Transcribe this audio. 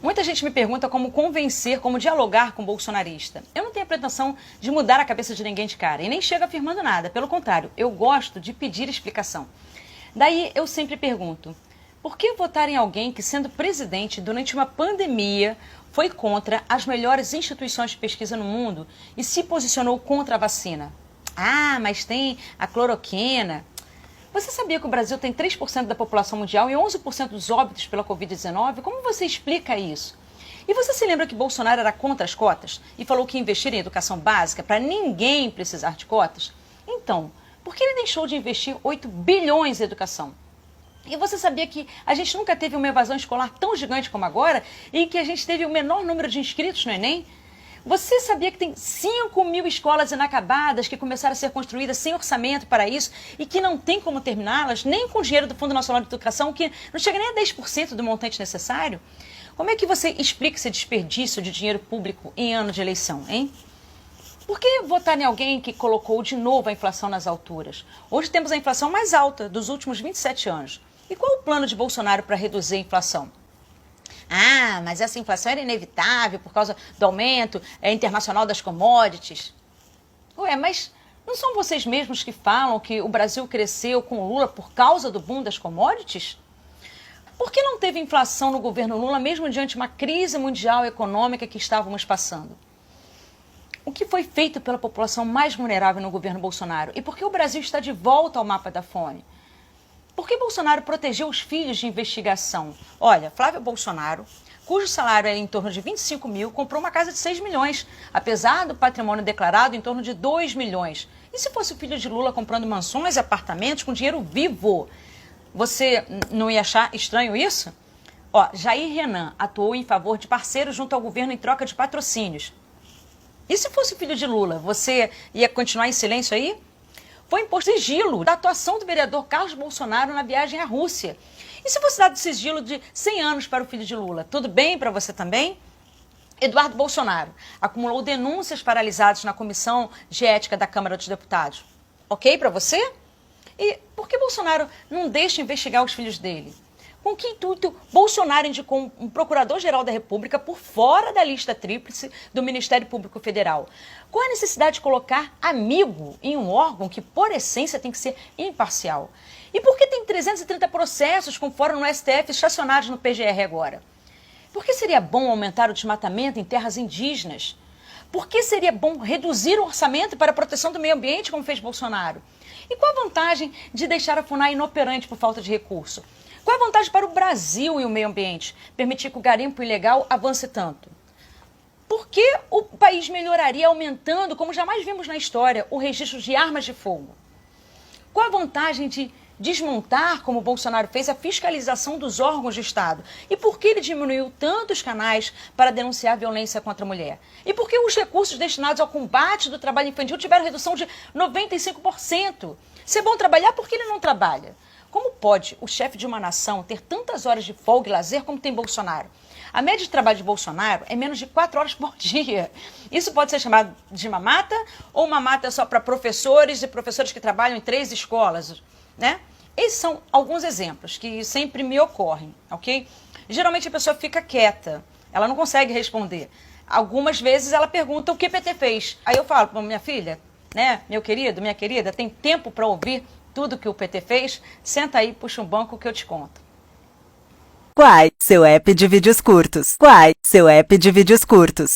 Muita gente me pergunta como convencer, como dialogar com o bolsonarista. Eu não tenho a pretensão de mudar a cabeça de ninguém de cara e nem chego afirmando nada. Pelo contrário, eu gosto de pedir explicação. Daí eu sempre pergunto, por que votar em alguém que, sendo presidente durante uma pandemia, foi contra as melhores instituições de pesquisa no mundo e se posicionou contra a vacina? Ah, mas tem a cloroquina. Você sabia que o Brasil tem 3% da população mundial e 11% dos óbitos pela Covid-19? Como você explica isso? E você se lembra que Bolsonaro era contra as cotas e falou que ia investir em educação básica para ninguém precisar de cotas? Então, por que ele deixou de investir 8 bilhões em educação? E você sabia que a gente nunca teve uma evasão escolar tão gigante como agora e que a gente teve o menor número de inscritos no Enem? Você sabia que tem 5.000 escolas inacabadas que começaram a ser construídas sem orçamento para isso e que não tem como terminá-las, nem com o dinheiro do Fundo Nacional de Educação, que não chega nem a 10% do montante necessário? Como é que você explica esse desperdício de dinheiro público em ano de eleição, hein? Por que votar em alguém que colocou de novo a inflação nas alturas? Hoje temos a inflação mais alta dos últimos 27 anos. E qual o plano de Bolsonaro para reduzir a inflação? Ah, mas essa inflação era inevitável por causa do aumento internacional das commodities. Ué, mas não são vocês mesmos que falam que o Brasil cresceu com o Lula por causa do boom das commodities? Por que não teve inflação no governo Lula, mesmo diante de uma crise mundial econômica que estávamos passando? O que foi feito pela população mais vulnerável no governo Bolsonaro? E por que o Brasil está de volta ao mapa da fome? Por que Bolsonaro protegeu os filhos de investigação? Olha, Flávio Bolsonaro, cujo salário é em torno de 25 mil, comprou uma casa de 6 milhões, apesar do patrimônio declarado em torno de 2 milhões. E se fosse o filho de Lula comprando mansões e apartamentos com dinheiro vivo? Você não ia achar estranho isso? Ó, Jair Renan atuou em favor de parceiros junto ao governo em troca de patrocínios. E se fosse o filho de Lula, você ia continuar em silêncio aí? Foi imposto sigilo da atuação do vereador Carlos Bolsonaro na viagem à Rússia. E se fosse dado sigilo de 100 anos para o filho de Lula, tudo bem para você também? Eduardo Bolsonaro acumulou denúncias paralisadas na Comissão de Ética da Câmara dos Deputados. Ok para você? E por que Bolsonaro não deixa investigar os filhos dele? Com que intuito Bolsonaro indicou um procurador-geral da República por fora da lista tríplice do Ministério Público Federal? Qual a necessidade de colocar amigo em um órgão que, por essência, tem que ser imparcial? E por que tem 330 processos com fórum no STF estacionados no PGR agora? Por que seria bom aumentar o desmatamento em terras indígenas? Por que seria bom reduzir o orçamento para a proteção do meio ambiente, como fez Bolsonaro? E qual a vantagem de deixar a FUNAI inoperante por falta de recurso? Qual a vantagem para o Brasil e o meio ambiente permitir que o garimpo ilegal avance tanto? Por que o país melhoraria aumentando, como jamais vimos na história, o registro de armas de fogo? Qual a vantagem de desmontar, como o Bolsonaro fez, a fiscalização dos órgãos de Estado? E por que ele diminuiu tantos canais para denunciar violência contra a mulher? E por que os recursos destinados ao combate do trabalho infantil tiveram redução de 95%? Se é bom trabalhar, por que ele não trabalha? Como pode o chefe de uma nação ter tantas horas de folga e lazer como tem Bolsonaro? A média de trabalho de Bolsonaro é menos de 4 horas por dia. Isso pode ser chamado de mamata ou mamata só para professores e professores que trabalham em 3 escolas, né? Esses são alguns exemplos que sempre me ocorrem, ok? Geralmente a pessoa fica quieta, ela não consegue responder. Algumas vezes ela pergunta o que o PT fez. Aí eu falo, minha filha, né, meu querido, minha querida, tem tempo para ouvir tudo que o PT fez? Senta aí, puxa um banco que eu te conto. Quai, seu app de vídeos curtos. Quai, seu app de vídeos curtos.